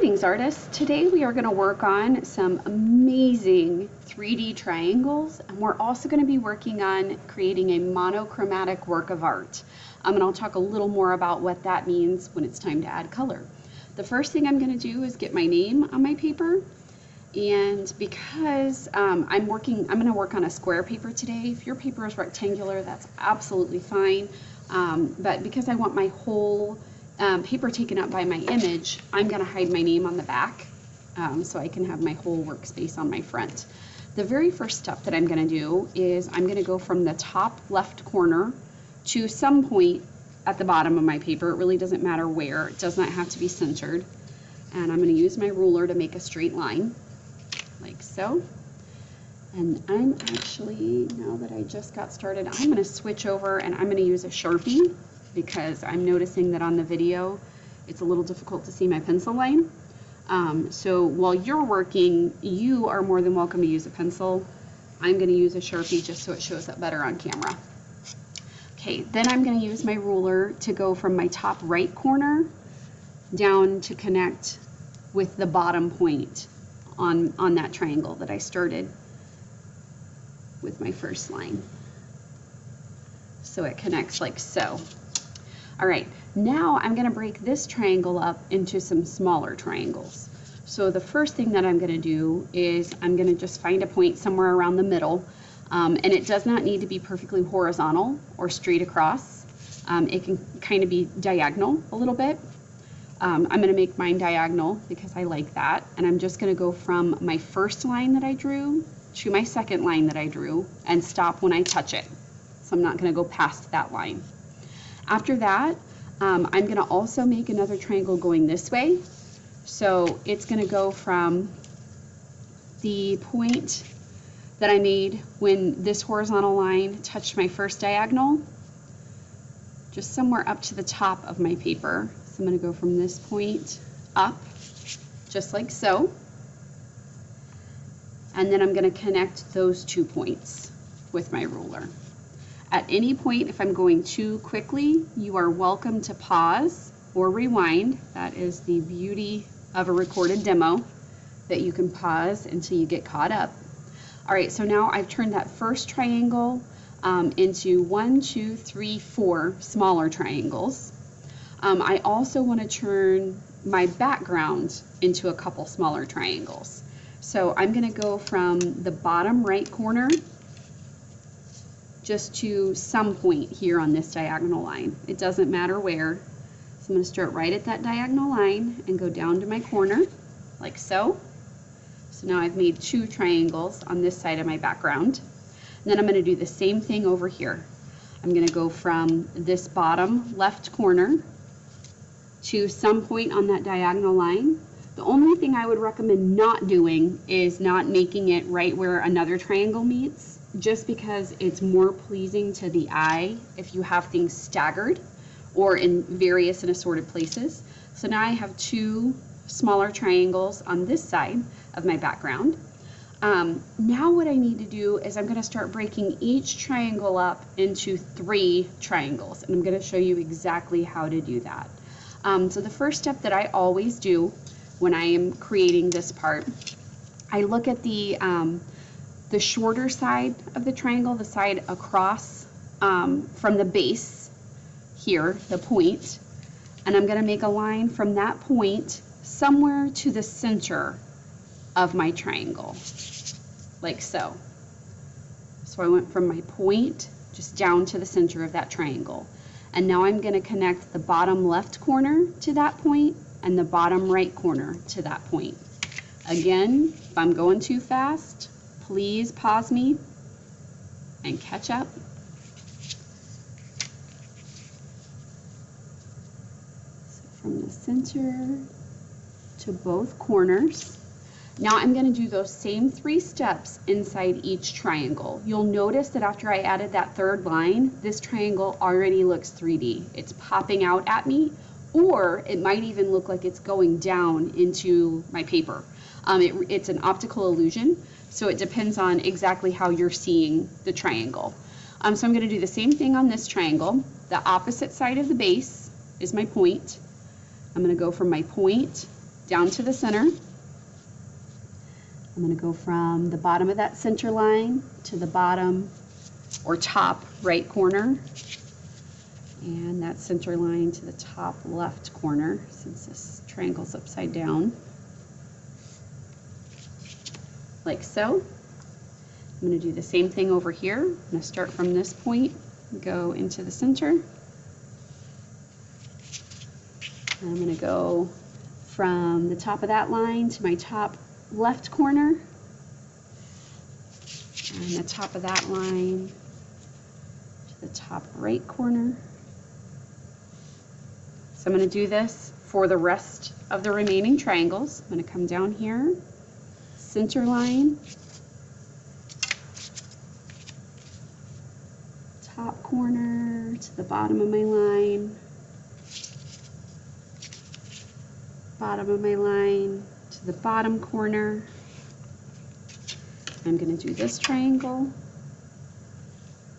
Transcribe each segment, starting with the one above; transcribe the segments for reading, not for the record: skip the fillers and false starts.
Greetings artists. Today we are going to work on some amazing 3D triangles, and we're also going to be working on creating a monochromatic work of art. And I'll talk a little more about what that means when it's time to add color. The first thing I'm going to do is get my name on my paper, and because I'm going to work on a square paper today. If your paper is rectangular, that's absolutely fine, but because I want my whole paper taken up by my image, I'm going to hide my name on the back so I can have my whole workspace on my front. The very first step that I'm going to do is I'm going to go from the top left corner to some point at the bottom of my paper. It really doesn't matter where. It does not have to be centered. And I'm going to use my ruler to make a straight line, like so. And I'm actually, now that I just got started, I'm going to switch over and I'm going to use a Sharpie, because I'm noticing that on the video it's a little difficult to see my pencil line. So while you're working, you are more than welcome to use a pencil. I'm going to use a Sharpie just so it shows up better on camera. Okay, then I'm going to use my ruler to go from my top right corner down to connect with the bottom point on that triangle that I started with my first line. So it connects like so. All right, now I'm going to break this triangle up into some smaller triangles. So the first thing that I'm going to do is I'm going to just find a point somewhere around the middle, and it does not need to be perfectly horizontal or straight across. It can kind of be diagonal a little bit. I'm going to make mine diagonal because I like that, and I'm just going to go from my first line that I drew to my second line that I drew and stop when I touch it. So I'm not going to go past that line. After that, I'm going to also make another triangle going this way. So it's going to go from the point that I made when this horizontal line touched my first diagonal, just somewhere up to the top of my paper. So I'm going to go from this point up, just like so. And then I'm going to connect those 2 points with my ruler. At any point, if I'm going too quickly, you are welcome to pause or rewind. That is the beauty of a recorded demo, that you can pause until you get caught up. All right, so now I've turned that first triangle into 1, 2, 3, 4 smaller triangles. I also want to turn my background into a couple smaller triangles. So I'm going to go from the bottom right corner just to some point here on this diagonal line. It doesn't matter where. So I'm going to start right at that diagonal line and go down to my corner, like so. So now I've made 2 triangles on this side of my background. And then I'm going to do the same thing over here. I'm going to go from this bottom left corner to some point on that diagonal line. The only thing I would recommend not doing is not making it right where another triangle meets, just because it's more pleasing to the eye if you have things staggered or in various and assorted places. So now I have 2 smaller triangles on this side of my background. Now what I need to do is I'm going to start breaking each triangle up into 3 triangles, and I'm going to show you exactly how to do that. So the first step that I always do when I am creating this part, I look at the shorter side of the triangle, the side across from the base here, the point, and I'm going to make a line from that point somewhere to the center of my triangle, like so. So I went from my point just down to the center of that triangle. And now I'm going to connect the bottom left corner to that point and the bottom right corner to that point. Again, if I'm going too fast, please pause me and catch up. So from the center to both corners. Now I'm going to do those same 3 steps inside each triangle. You'll notice that after I added that third line, this triangle already looks 3D. It's popping out at me, or it might even look like it's going down into my paper. It's an optical illusion, so it depends on exactly how you're seeing the triangle. So I'm going to do the same thing on this triangle. The opposite side of the base is my point. I'm going to go from my point down to the center. I'm going to go from the bottom of that center line to the bottom or top right corner, and that center line to the top left corner, since this triangle's upside down, like so. I'm going to do the same thing over here. I'm going to start from this point, go into the center, and I'm going to go from the top of that line to my top left corner, and the top of that line to the top right corner. So I'm going to do this for the rest of the remaining triangles. I'm going to come down here, center line, top corner to the bottom of my line, bottom of my line to the bottom corner. I'm going to do this triangle,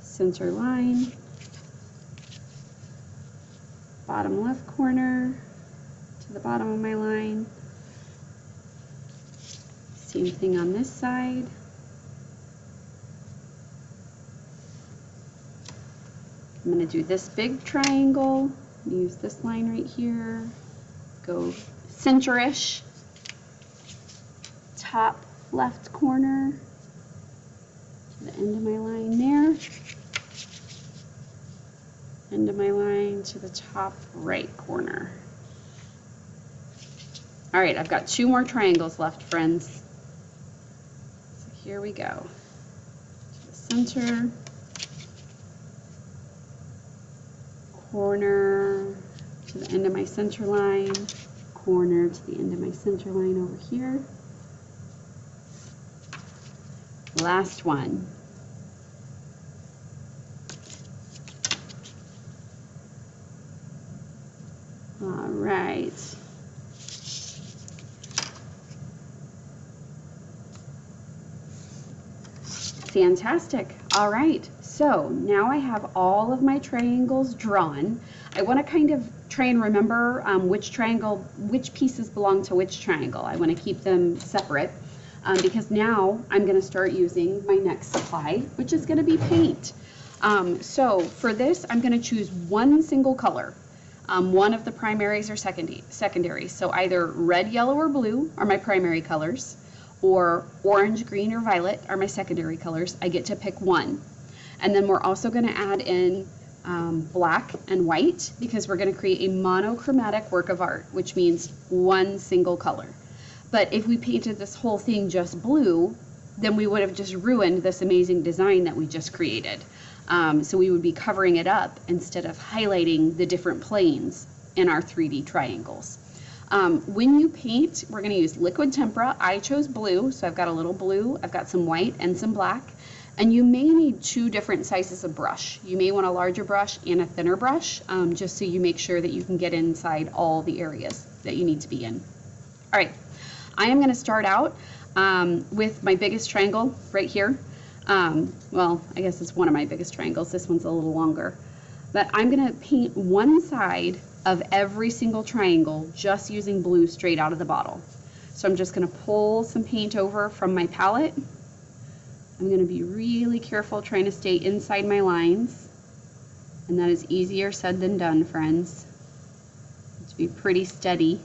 center line, bottom left corner to the bottom of my line. Same thing on this side. I'm going to do this big triangle, use this line right here, go center-ish, top left corner to the end of my line there, end of my line to the top right corner. All right, I've got 2 more triangles left, friends. So here we go. To the center, corner to the end of my center line, corner to the end of my center line over here. Last one. All right. Fantastic. All right. So now I have all of my triangles drawn. I want to kind of try and remember which pieces belong to which triangle. I want to keep them separate because now I'm going to start using my next supply, which is going to be paint. So for this, I'm going to choose one single color. One of the primaries or secondaries. So either red, yellow, or blue are my primary colors, or orange, green, or violet are my secondary colors. I get to pick one. And then we're also going to add in black and white because we're going to create a monochromatic work of art, which means one single color. But if we painted this whole thing just blue, then we would have just ruined this amazing design that we just created. So we would be covering it up instead of highlighting the different planes in our 3D triangles. When you paint, we're going to use liquid tempera. I chose blue, so I've got a little blue, I've got some white and some black. And you may need 2 different sizes of brush. You may want a larger brush and a thinner brush, just so you make sure that you can get inside all the areas that you need to be in. All right, I am going to start out with my biggest triangle right here. Well, I guess it's one of my biggest triangles. This one's a little longer. But I'm going to paint one side of every single triangle just using blue straight out of the bottle. So I'm just going to pull some paint over from my palette. I'm going to be really careful trying to stay inside my lines. And that is easier said than done, friends. To be pretty steady.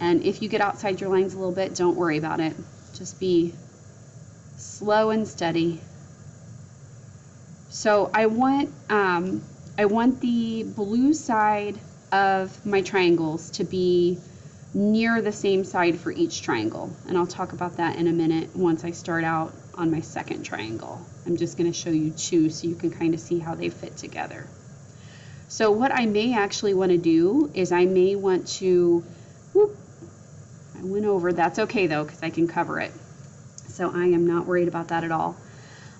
And if you get outside your lines a little bit, don't worry about it. Just be slow and steady. So I want the blue side of my triangles to be near the same side for each triangle, and I'll talk about that in a minute once I start out on my second triangle. I'm just going to show you 2 so you can kind of see how they fit together. So what I may actually want to do is I may want to, I went over, that's okay though because I can cover it. So I am not worried about that at all.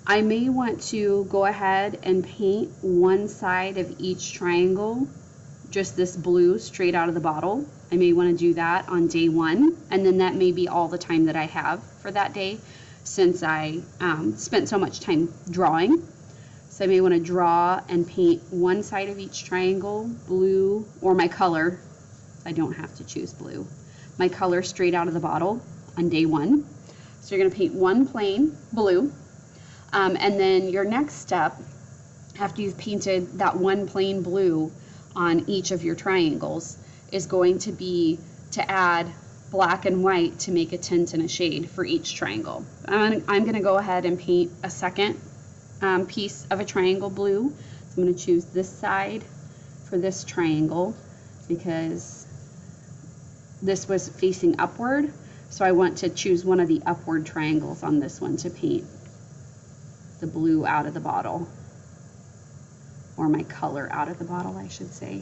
I may want to go ahead and paint one side of each triangle, just this blue straight out of the bottle. I may want to do that on day 1, and then that may be all the time that I have for that day since I spent so much time drawing. So I may want to draw and paint one side of each triangle blue, or my color. I don't have to choose blue. my color straight out of the bottle on day 1. So you're going to paint one plain blue, and then your next step, after you've painted that one plain blue on each of your triangles, is going to be to add black and white to make a tint and a shade for each triangle. I'm going to go ahead and paint a second piece of a triangle blue. So I'm going to choose this side for this triangle because this was facing upward, so I want to choose one of the upward triangles on this one to paint the blue out of the bottle, or my color out of the bottle, I should say.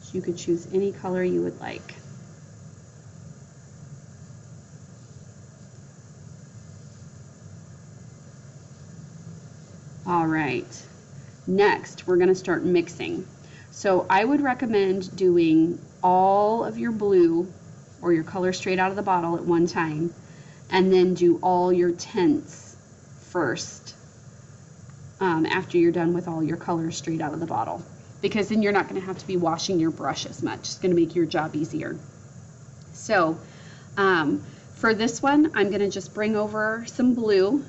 So you could choose any color you would like. All right, next we're going to start mixing. So I would recommend doing all of your blue or your color straight out of the bottle at one time, and then do all your tints first after you're done with all your colors straight out of the bottle, because then you're not going to have to be washing your brush as much. It's going to make your job easier. So for this one, I'm going to just bring over some blue,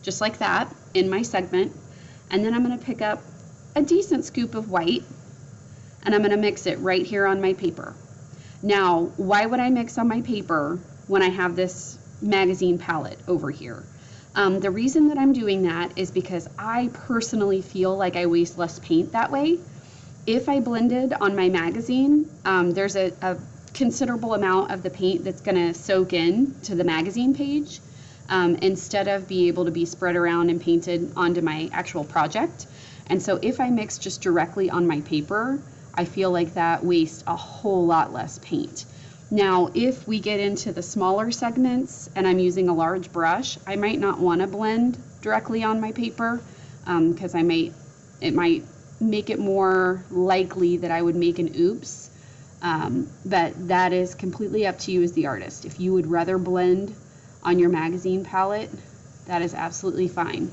just like that, in my segment, and then I'm going to pick up a decent scoop of white, and I'm going to mix it right here on my paper. Now, why would I mix on my paper when I have this magazine palette over here? The reason that I'm doing that is because I personally feel like I waste less paint that way. If I blended on my magazine, there's a considerable amount of the paint that's going to soak in to the magazine page instead of be able to be spread around and painted onto my actual project. And so if I mix just directly on my paper, I feel like that wastes a whole lot less paint. Now, if we get into the smaller segments and I'm using a large brush, I might not want to blend directly on my paper because it might make it more likely that I would make an oops. But that is completely up to you as the artist. If you would rather blend on your magazine palette, that is absolutely fine.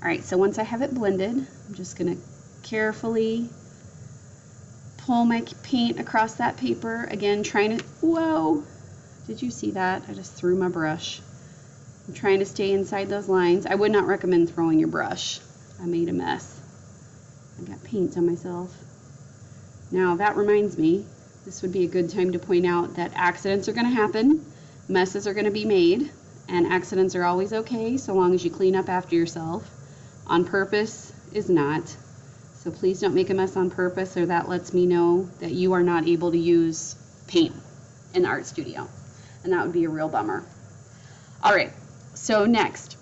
All right, so once I have it blended, I'm just going to carefully pull my paint across that paper. Again, trying to, whoa, did you see that? I just threw my brush. I'm trying to stay inside those lines. I would not recommend throwing your brush. I made a mess. I got paint on myself. Now that reminds me, this would be a good time to point out that accidents are going to happen, messes are going to be made, and accidents are always okay so long as you clean up after yourself. On purpose is not. So please don't make a mess on purpose, or that lets me know that you are not able to use paint in the art studio. And that would be a real bummer. All right, so next,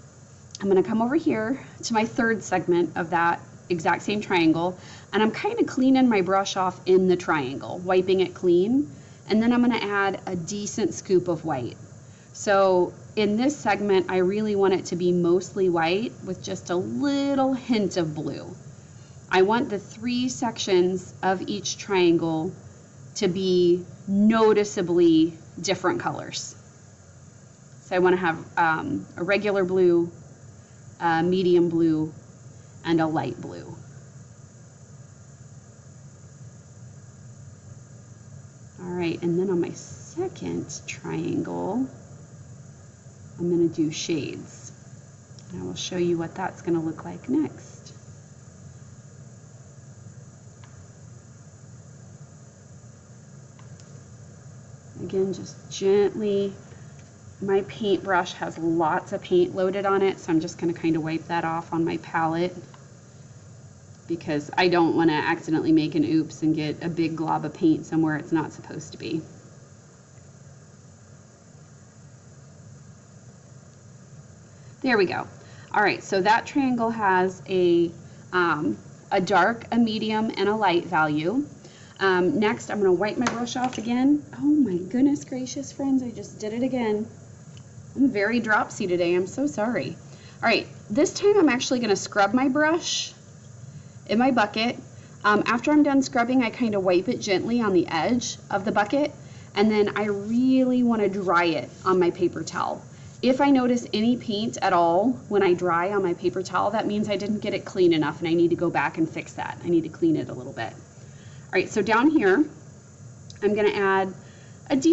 I'm going to come over here to my third segment of that exact same triangle, and I'm kind of cleaning my brush off in the triangle, wiping it clean, and then I'm going to add a decent scoop of white. So in this segment, I really want it to be mostly white with just a little hint of blue. I want the 3 sections of each triangle to be noticeably different colors. So I want to have a regular blue, a medium blue, and a light blue. All right, and then on my second triangle, I'm going to do shades. And I will show you what that's going to look like next. Again, just gently, my paintbrush has lots of paint loaded on it, so I'm just going to kind of wipe that off on my palette because I don't want to accidentally make an oops and get a big glob of paint somewhere it's not supposed to be. There we go. All right, so that triangle has a dark, a medium, and a light value. Next, I'm going to wipe my brush off again. Oh my goodness gracious, friends, I just did it again. I'm very dropsy today. I'm so sorry. All right, this time I'm actually going to scrub my brush in my bucket. After I'm done scrubbing, I kind of wipe it gently on the edge of the bucket, and then I really want to dry it on my paper towel. If I notice any paint at all when I dry on my paper towel, that means I didn't get it clean enough and I need to go back and fix that. I need to clean it a little bit. All right, so down here, I'm going to add a decent